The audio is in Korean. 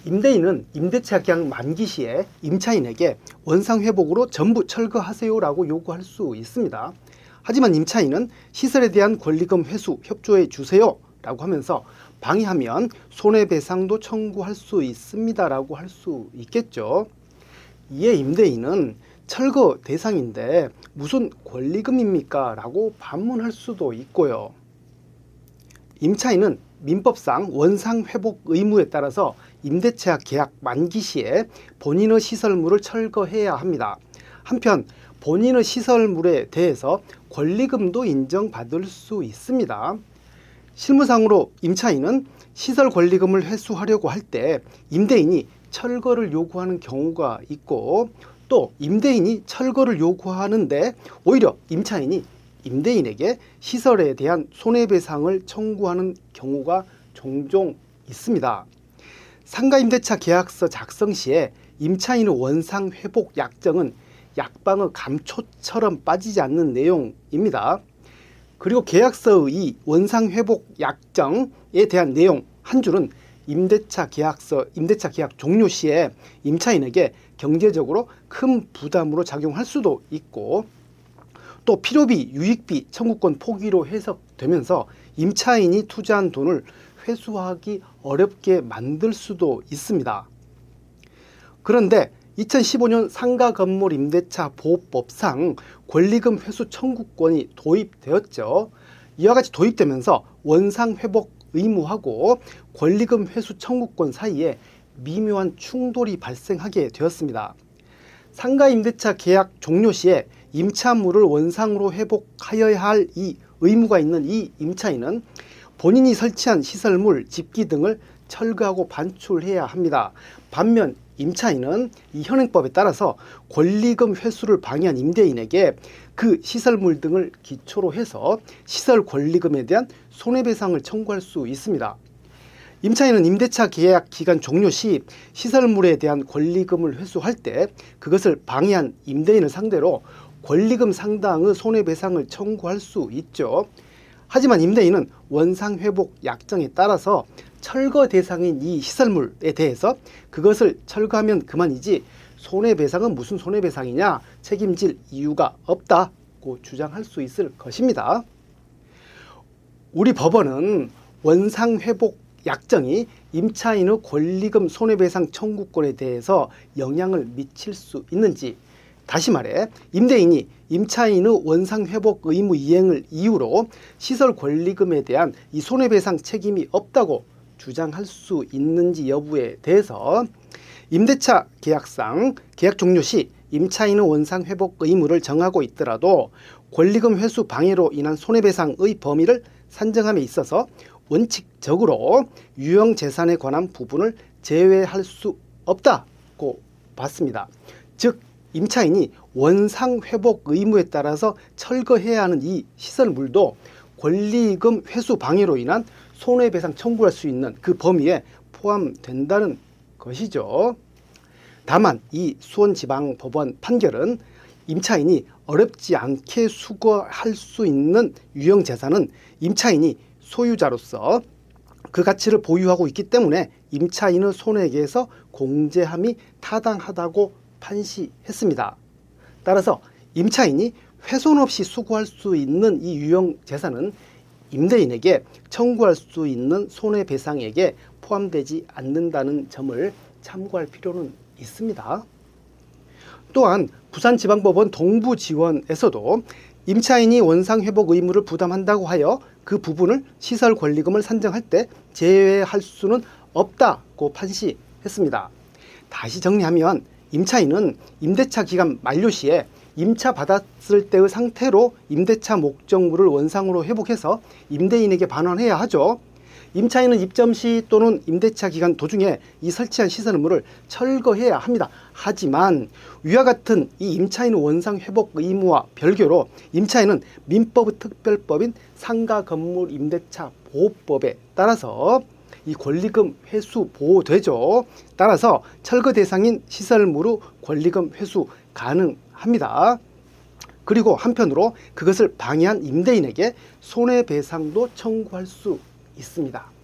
임대인은 임대차 계약 만기 시에 임차인에게 원상회복으로 전부 철거하세요라고 요구할 수 있습니다. 하지만 임차인은 시설에 대한 권리금 회수 협조해 주세요라고 하면서 방해하면 손해배상도 청구할 수 있습니다라고 할 수 있겠죠. 이에 임대인은 철거 대상인데 무슨 권리금입니까? 라고 반문할 수도 있고요. 임차인은 민법상 원상회복 의무에 따라서 임대차 계약 만기 시에 본인의 시설물을 철거해야 합니다. 한편 본인의 시설물에 대해서 권리금도 인정받을 수 있습니다. 실무상으로 임차인은 시설 권리금을 회수하려고 할 때 임대인이 철거를 요구하는 경우가 있고, 또 임대인이 철거를 요구하는데 오히려 임차인이 임대인에게 시설에 대한 손해배상을 청구하는 경우가 종종 있습니다. 상가임대차 계약서 작성 시에 임차인의 원상회복 약정은 약방의 감초처럼 빠지지 않는 내용입니다. 그리고 계약서의 이 원상회복 약정에 대한 내용 한 줄은 임대차 계약 종료 시에 임차인에게 경제적으로 큰 부담으로 작용할 수도 있고, 또 필요비, 유익비 청구권 포기로 해석되면서 임차인이 투자한 돈을 회수하기 어렵게 만들 수도 있습니다. 그런데 2015년 상가건물임대차 보호법상 권리금 회수 청구권이 도입되었죠. 이와 같이 도입되면서 원상회복 의무하고 권리금 회수 청구권 사이에 미묘한 충돌이 발생하게 되었습니다. 상가임대차 계약 종료 시에 임차물을 원상으로 회복하여야 할 이 의무가 있는 이 임차인은 본인이 설치한 시설물, 집기 등을 철거하고 반출해야 합니다. 반면 임차인은 이 현행법에 따라서 권리금 회수를 방해한 임대인에게 그 시설물 등을 기초로 해서 시설 권리금에 대한 손해배상을 청구할 수 있습니다. 임차인은 임대차 계약 기간 종료 시 시설물에 대한 권리금을 회수할 때 그것을 방해한 임대인을 상대로 권리금 상당의 손해배상을 청구할 수 있죠. 하지만 임대인은 원상회복 약정에 따라서 철거 대상인 이 시설물에 대해서 그것을 철거하면 그만이지 손해배상은 무슨 손해배상이냐, 책임질 이유가 없다고 주장할 수 있을 것입니다. 우리 법원은 원상회복 약정이 임차인의 권리금 손해배상 청구권에 대해서 영향을 미칠 수 있는지, 다시 말해 임대인이 임차인의 원상회복 의무 이행을 이유로 시설 권리금에 대한 이 손해배상 책임이 없다고 주장할 수 있는지 여부에 대해서 임대차 계약상 계약 종료 시 임차인의 원상회복 의무를 정하고 있더라도 권리금 회수 방해로 인한 손해배상의 범위를 산정함에 있어서 원칙적으로 유형재산에 관한 부분을 제외할 수 없다고 봤습니다. 즉 임차인이 원상회복 의무에 따라서 철거해야 하는 이 시설물도 권리금 회수 방해로 인한 손해배상 청구할 수 있는 그 범위에 포함된다는 것이죠. 다만 이 수원지방법원 판결은 임차인이 어렵지 않게 수거할 수 있는 유형재산은 임차인이 소유자로서 그 가치를 보유하고 있기 때문에 임차인의 손해액에서 공제함이 타당하다고 판시했습니다. 따라서 임차인이 훼손 없이 수거할 수 있는 이 유형재산은 임대인에게 청구할 수 있는 손해배상액에 포함되지 않는다는 점을 참고할 필요는 있습니다. 또한 부산지방법원 동부지원에서도 임차인이 원상회복 의무를 부담한다고 하여 그 부분을 시설 권리금을 산정할 때 제외할 수는 없다고 판시했습니다. 다시 정리하면 임차인은 임대차 기간 만료 시에 임차 받았을 때의 상태로 임대차 목적물을 원상으로 회복해서 임대인에게 반환해야 하죠. 임차인은 입점 시 또는 임대차 기간 도중에 이 설치한 시설물을 철거해야 합니다. 하지만 위와 같은 이 임차인의 원상회복 의무와 별개로 임차인은 민법의 특별법인 상가건물임대차 보호법에 따라서 이 권리금 회수 보호되죠. 따라서 철거 대상인 시설물의 권리금 회수 가능합니다. 그리고 한편으로 그것을 방해한 임대인에게 손해배상도 청구할 수 있습니다.